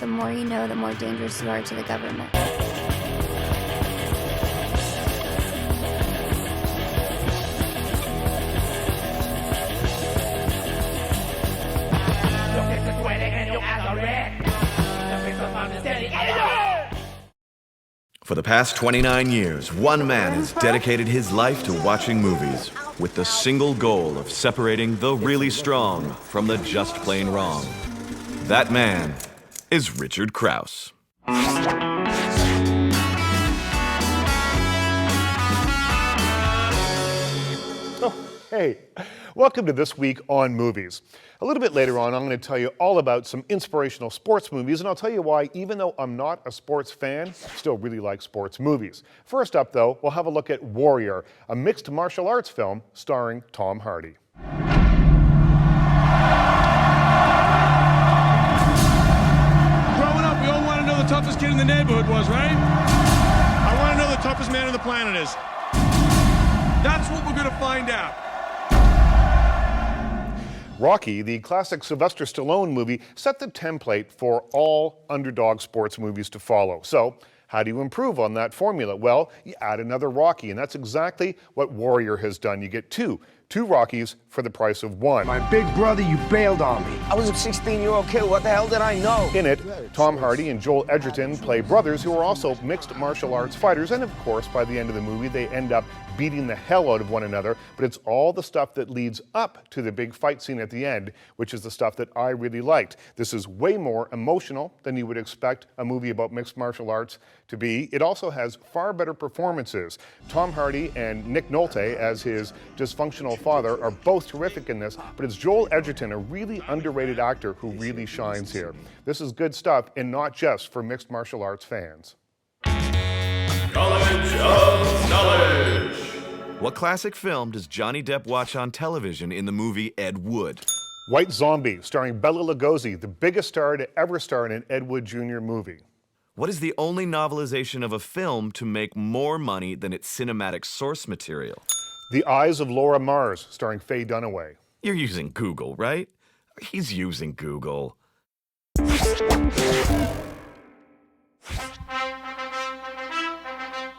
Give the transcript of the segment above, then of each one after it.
the more you know, the more dangerous you are to the government. For the past 29 years, one man has dedicated his life to watching movies with the single goal of separating the really strong from the just plain wrong. That man is Richard Crouse. Hey, welcome to This Week on Movies. A little bit later on, I'm going to tell you all about some inspirational sports movies, and I'll tell you why, even though I'm not a sports fan, I still really like sports movies. First up, though, we'll have a look at Warrior, a mixed martial arts film starring Tom Hardy. Growing up, we all want to know the toughest kid in the neighborhood was, right? I want to know the toughest man on the planet is. That's what we're going to find out. Rocky, the classic Sylvester Stallone movie, set the template for all underdog sports movies to follow. So, how do you improve on that formula? Well, you add another Rocky, and that's exactly what Warrior has done. You get two Rockies for the price of one. My big brother, you bailed on me. I was a 16-year-old kid. What the hell did I know? In it, Tom Hardy and Joel Edgerton play brothers who are also mixed martial arts fighters, and of course, by the end of the movie, they end up beating the hell out of one another, but it's all the stuff that leads up to the big fight scene at the end, which is the stuff that I really liked. This is way more emotional than you would expect a movie about mixed martial arts to be. It also has far better performances. Tom Hardy and Nick Nolte as his dysfunctional father are both terrific in this, but it's Joel Edgerton, a really underrated actor who really shines here. This is good stuff, and not just for mixed martial arts fans. College of Knowledge. What classic film does Johnny Depp watch on television in the movie Ed Wood? White Zombie, starring Bela Lugosi, the biggest star to ever star in an Ed Wood Jr. movie. What is the only novelization of a film to make more money than its cinematic source material? The Eyes of Laura Mars, starring Faye Dunaway. You're using Google, right? He's using Google.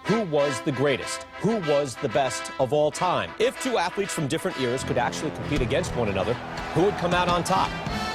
Who was the greatest? Who was the best of all time? If two athletes from different eras could actually compete against one another, who would come out on top?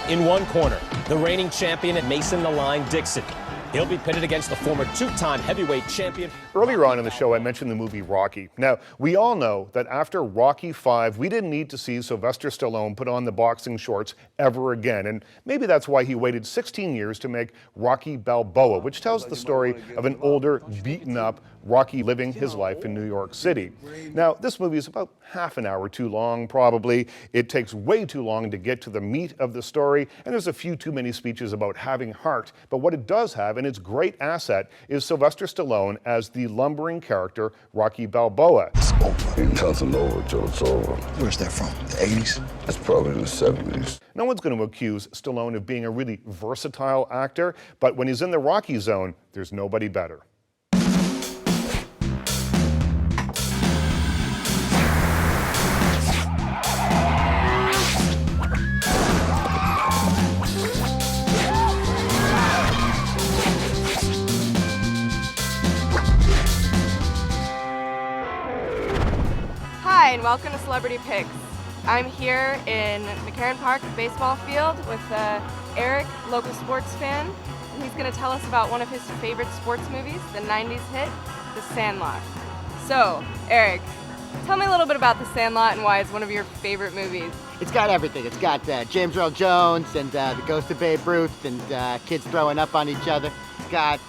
In one corner, the reigning champion Mason "The Line" Dixon. He'll be pitted against the former two-time heavyweight champion. Earlier on in the show, I mentioned the movie Rocky. Now, we all know that after Rocky V, we didn't need to see Sylvester Stallone put on the boxing shorts ever again. And maybe that's why he waited 16 years to make Rocky Balboa, which tells the story of an older, beaten-up Rocky living his life in New York City. Now, this movie is about half an hour too long, probably. It takes way too long to get to the meat of the story, and there's a few too many speeches about having heart. But what it does have, and its great asset, is Sylvester Stallone as the lumbering character Rocky Balboa. It's over. It doesn't over, Joe. It's over. Where's that from? The 80s? It's probably in the 70s. No one's going to accuse Stallone of being a really versatile actor, but when he's in the Rocky zone, there's nobody better. Hi, and welcome to Celebrity Picks. I'm here in McCarran Park baseball field with Eric, local sports fan. And he's going to tell us about one of his favorite sports movies, the 90s hit, The Sandlot. So, Eric, tell me a little bit about The Sandlot and why it's one of your favorite movies. It's got everything. It's got James Earl Jones and the ghost of Babe Ruth and kids throwing up on each other. It's got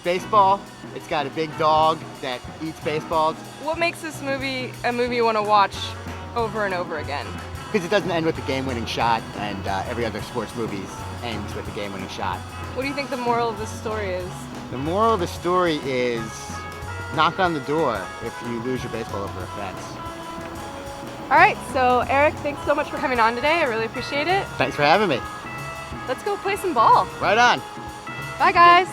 baseball. It's got a big dog that eats baseballs. What makes this movie a movie you want to watch over and over again? Because it doesn't end with the game-winning shot, and every other sports movie ends with the game-winning shot. What do you think the moral of this story is? The moral of the story is knock on the door if you lose your baseball over a fence. All right, so Eric, thanks so much for coming on today. I really appreciate it. Thanks for having me. Let's go play some ball. Right on. Bye, guys.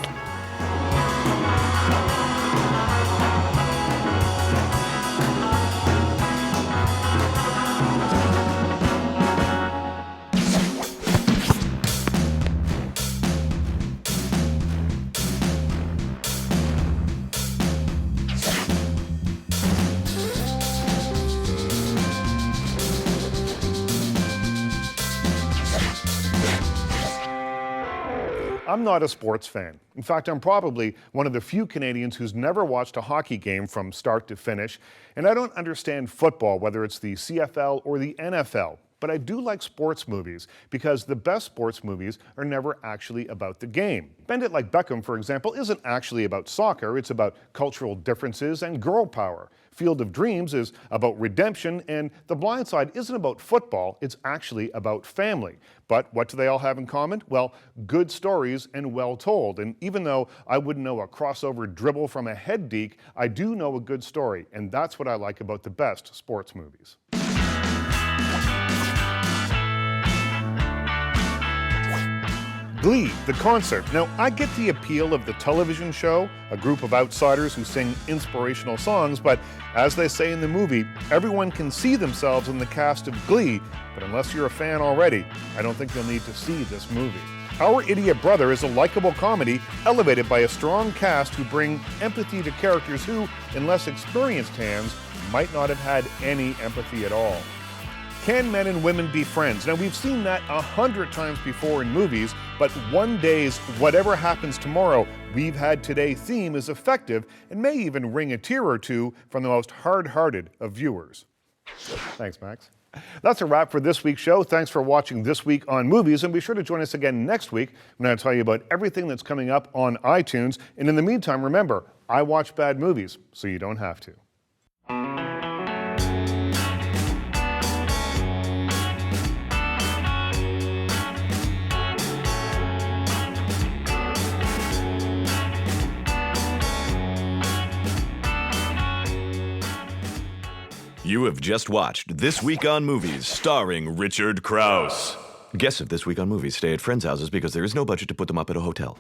I'm not a sports fan. In fact, I'm probably one of the few Canadians who's never watched a hockey game from start to finish, and I don't understand football, whether it's the CFL or the NFL. But I do like sports movies because the best sports movies are never actually about the game. Bend It Like Beckham, for example, isn't actually about soccer. It's about cultural differences and girl power. Field of Dreams is about redemption, and The Blind Side isn't about football. It's actually about family. But what do they all have in common? Well, good stories and well told. And even though I wouldn't know a crossover dribble from a head deke, I do know a good story. And that's what I like about the best sports movies. GLEE, the concert. Now, I get the appeal of the television show, a group of outsiders who sing inspirational songs, but as they say in the movie, everyone can see themselves in the cast of GLEE, but unless you're a fan already, I don't think you'll need to see this movie. Our Idiot Brother is a likable comedy elevated by a strong cast who bring empathy to characters who, in less experienced hands, might not have had any empathy at all. Can men and women be friends? Now, we've seen that 100 times before in movies, but one day's whatever happens tomorrow, we've had today theme is effective and may even ring a tear or two from the most hard-hearted of viewers. Thanks, Max. That's a wrap for this week's show. Thanks for watching This Week on Movies, and be sure to join us again next week when I tell you about everything that's coming up on iTunes. And in the meantime, remember, I watch bad movies, so you don't have to. You have just watched This Week on Movies, starring Richard Crouse. Guests of This Week on Movies stay at friends' houses because there is no budget to put them up at a hotel.